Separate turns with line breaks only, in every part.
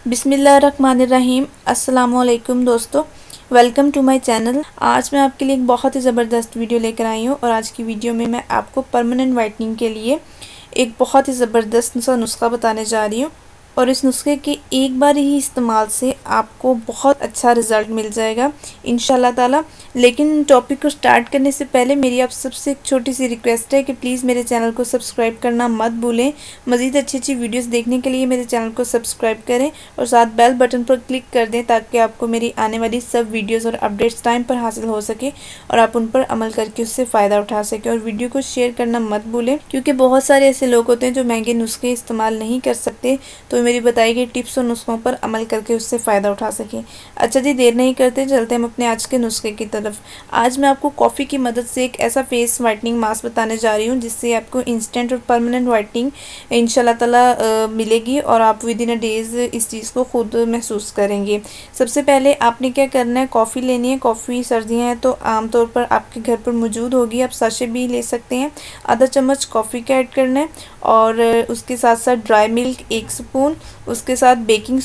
बिस्मिल्लाहिर्रहमानिर्रहीम। अस्सलामुअलैकुम दोस्तों, वेलकम टू माय चैनल। आज मैं आपके लिए एक बहुत ही ज़बरदस्त वीडियो लेकर आई हूँ और आज की वीडियो में मैं आपको परमानेंट वाइटनिंग के लिए एक बहुत ही ज़बरदस्त सा नुस्खा बताने जा रही हूँ और इस नुस्खे के एक बार ही इस्तेमाल से आपको बहुत अच्छा रिज़ल्ट मिल जाएगा इंशाल्लाह ताला। लेकिन टॉपिक को स्टार्ट करने से पहले मेरी आप सबसे एक छोटी सी रिक्वेस्ट है कि प्लीज़ मेरे चैनल को सब्सक्राइब करना मत भूलें। मज़ीद अच्छी अच्छी वीडियोस देखने के लिए मेरे चैनल को सब्सक्राइब करें और साथ बेल बटन पर क्लिक कर दें ताकि आपको मेरी आने वाली सब वीडियोस और अपडेट्स टाइम पर हासिल हो सके और आप उन पर अमल करके उससे फ़ायदा उठा सकें। और वीडियो को शेयर करना मत भूलें क्योंकि बहुत सारे ऐसे लोग होते हैं जो महंगे नुस्खे इस्तेमाल नहीं कर सकते, तो मेरी बताई गई टिप्स और नुस्खों पर अमल करके उससे फ़ायदा उठा सकें। अच्छा जी, देर नहीं करते, चलते हम अपने आज के नुस्खे की तरफ। आज मैं आपको कॉफ़ी की मदद से एक ऐसा फेस वाइटनिंग मास्क बताने जा रही हूँ जिससे आपको इंस्टेंट और परमानेंट वाइटनिंग इंशाल्लाह ताला मिलेगी और आप विद इन अ डेज़ इस चीज़ को खुद महसूस करेंगे। सबसे पहले आपने क्या करना है, कॉफ़ी लेनी है। कॉफ़ी सर्दियाँ हैं तो आमतौर पर आपके घर पर मौजूद होगी, आप साशे भी ले सकते हैं। आधा चम्मच कॉफ़ी का ऐड करना है और उसके साथ साथ ड्राई मिल्क 1 स्पून, उसके साथ बेकिंग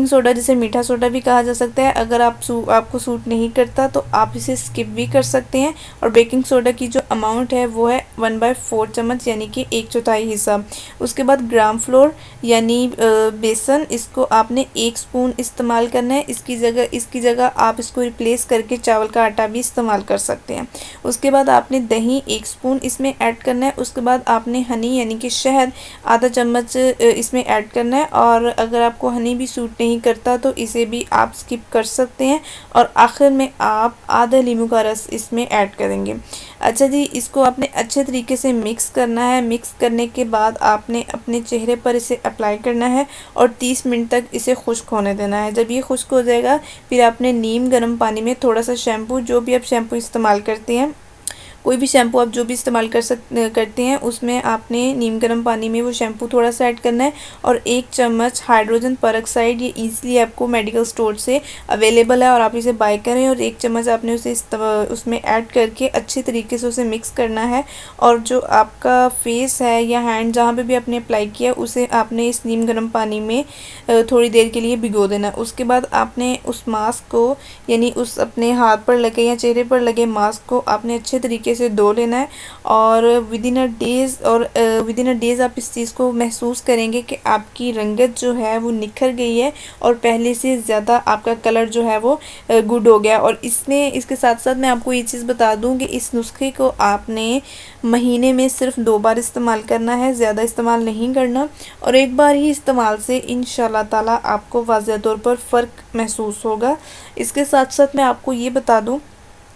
सोडा जिसे मीठा सोडा भी कहा जा सकता है। अगर आपको सूट नहीं करता तो आप इसे स्किप भी कर सकते हैं। और बेकिंग सोडा की जो अमाउंट है वो है 1/4 चम्मच यानी कि 1/4 हिस्सा। उसके बाद ग्राम फ्लोर यानी बेसन, इसको आपने 1 स्पून इस्तेमाल करना है। इसकी जगह आप इसको रिप्लेस करके चावल का आटा भी इस्तेमाल कर सकते हैं। उसके बाद आपने दही 1 स्पून इसमें ऐड करना है। उसके बाद आपने हनी यानी कि शहद आधा चम्मच इसमें ऐड करना है और अगर आपको हनी भी सूट नहीं करता तो इसे भी आप स्किप कर सकते हैं। और आखिर में आप आधा नींबू का रस इसमें ऐड करेंगे। अच्छा जी, इसको आपने अच्छे तरीके से मिक्स करना है। मिक्स करने के बाद आपने अपने चेहरे पर इसे अप्लाई करना है और 30 मिनट तक इसे खुश्क होने देना है। जब ये खुश्क हो जाएगा फिर आपने नीम गर्म पानी में थोड़ा सा शैम्पू, जो भी आप शैम्पू इस्तेमाल करते हैं, कोई भी शैम्पू आप जो भी इस्तेमाल करते हैं उसमें आपने नीम गर्म पानी में वो शैम्पू थोड़ा सा ऐड करना है और 1 चम्मच हाइड्रोजन पेरोक्साइड, ये ईज़िली आपको मेडिकल स्टोर से अवेलेबल है और आप इसे बाय करें। और 1 चम्मच आपने उसमें ऐड करके अच्छे तरीके से उसे मिक्स करना है और जो आपका फेस है या हैंड जहाँ पे भी आपने अप्लाई किया उसे आपने इस नीम गर्म पानी में थोड़ी देर के लिए भिगो देना। उसके बाद आपने उस मास्क को यानी उस अपने हाथ पर लगे या चेहरे पर लगे मास्क को आपने अच्छे तरीके से धो लेना है और विद इन अ डेज़ आप इस चीज़ को महसूस करेंगे कि आपकी रंगत जो है वो निखर गई है और पहले से ज़्यादा आपका कलर जो है वो गुड हो गया। और इसके साथ साथ मैं आपको ये चीज़ बता दूं कि इस नुस्खे को आपने महीने में सिर्फ 2 बार इस्तेमाल करना है, ज़्यादा इस्तेमाल नहीं करना। और एक बार ही इस्तेमाल से इंशाल्लाह ताला आपको वाज़ह तौर पर फ़र्क महसूस होगा। इसके साथ साथ मैं आपको ये बता दूं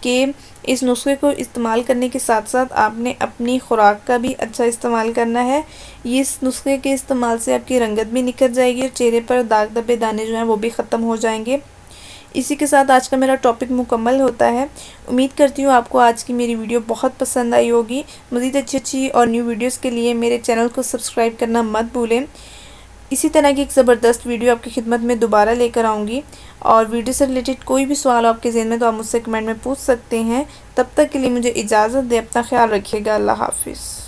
कि इस नुस्खे को इस्तेमाल करने के साथ साथ आपने अपनी खुराक का भी अच्छा इस्तेमाल करना है। इस नुस्खे के इस्तेमाल से आपकी रंगत भी निखर जाएगी और चेहरे पर दाग धब्बे दाने जो हैं वो भी ख़त्म हो जाएंगे। इसी के साथ आज का मेरा टॉपिक मुकम्मल होता है। उम्मीद करती हूँ आपको आज की मेरी वीडियो बहुत पसंद आई होगी। मज़ीद अच्छी और न्यू वीडियोज़ के लिए मेरे चैनल को सब्सक्राइब करना मत भूलें। इसी तरह की एक ज़बरदस्त वीडियो आपकी खिदमत में दोबारा लेकर आऊँगी और वीडियो से रिलेटेड कोई भी सवाल आपके ज़हन में तो आप मुझसे कमेंट में पूछ सकते हैं। तब तक के लिए मुझे इजाज़त दें, अपना ख्याल रखिएगा। अल्लाह हाफ़िज़।